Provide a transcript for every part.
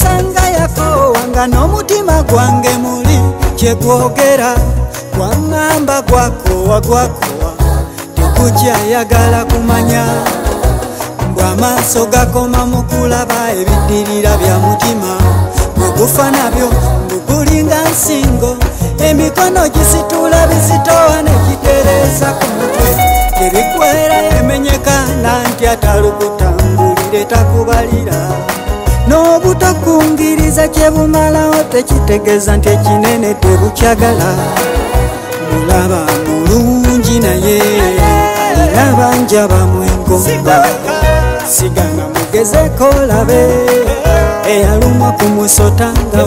sanga yakowanga n'omutima gwange muli kyegwogera gwangamba gwakowa gwakowa tekukyayagala kumanya mbwa amaaso gakoma mu kulaba ebiddirira bya mutima bwegufa nabyo mbugulinga nsingo emikono gisitula bizitowa nekitereza ku mutwe ebigwera emenyeka nanti atalukutambulire takubalira n'obutakungiriza kyebumalawo tekitegeza nti ekinene tebukyagala mulaba mulungi naye alaba njaba mwengomba sigana mugezeko labe eyalumwa ku musota nga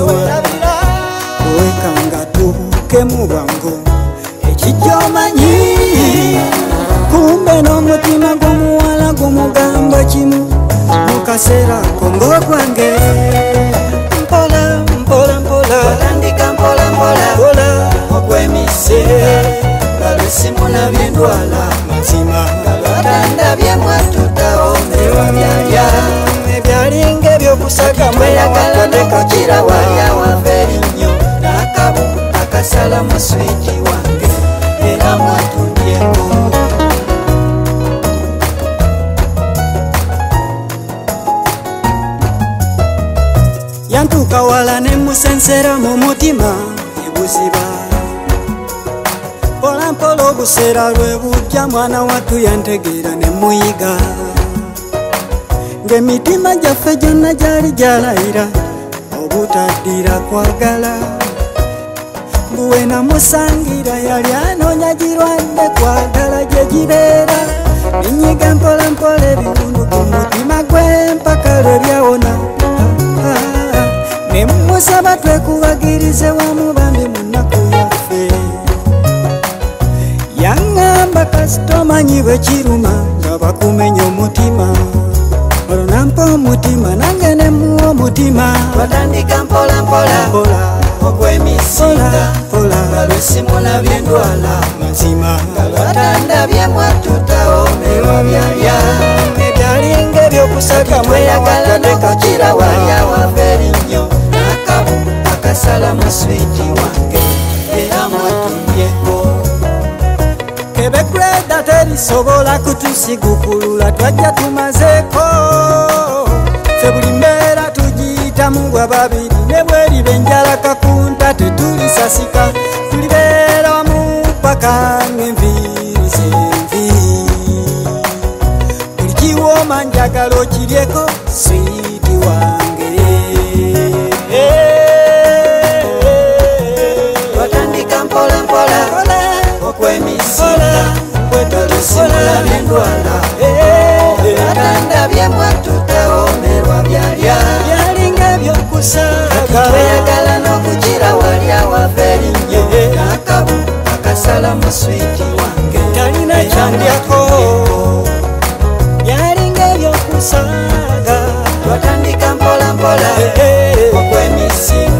wekanga tubuke mu bwangu ekijjomanyi kumbe n'omutima gw'omuwala gumugamba kimu mukaseera kongo gwange mpola mpola mpola watandika mpola mpola mpola ogwemise ngalusimulabye ndwala mazima ngalwatandabye mwatutawo newabyalya ebyalinga ebyokusaga mweyagalanekukira walya waveri nnyo n'akabu akasala mu switi wange era mwatundyeko yantuuka wala ne musensera mu mutima ebuziba mpola mpola obuseera lwe bujja mwana wattu yantegeera ne muyiga ng'emitima gyaffe gyonna gyali gyalayira obutaddira kwagala mbuwe namusangira yali anoonya girwadde kwagala gye gibeera ninyiga mpola mpola ebiwundu ku mutima gwe mpaka lwe byawona nemusaba twekubagirize wamu bambi mu nnaku yaffe yaŋŋamba kasitomanyi bwe kiruma nga bakumenya omutima olwo nampa omutima nange nemuwa omutima watandika mpola mpola mpola ogw'emisinga nga lwesimulabye ndwala mazima nga lwatandabye mwatutawo newabyalya ebyalinga ebyokusaka mweyagala nekukira walya waveri nnyo n'akabu akasala mu switi wange era mwatundyeko ebegreda terisobola kutusigukulula twajja tumazeeko ffe buli mbeera tugiyitamu bwa babiri ne bweriba enjala kakunta tetulisasika tulibeera wamu paka ng'enviiri zenviiri buli kiwooma njagala okiryeko switi wange watandika mpola mpola okwemisinga bwetolusimulabye ndwala atandabye mwatutawo nerwabyalya byalinga ebyokusaaga tweyagala n'okukira walya waveri nnyo n'akabu akasala mu switi wange talina kyandyako byalinga ebyokusaaga twatandika mpola mpola okwemisinga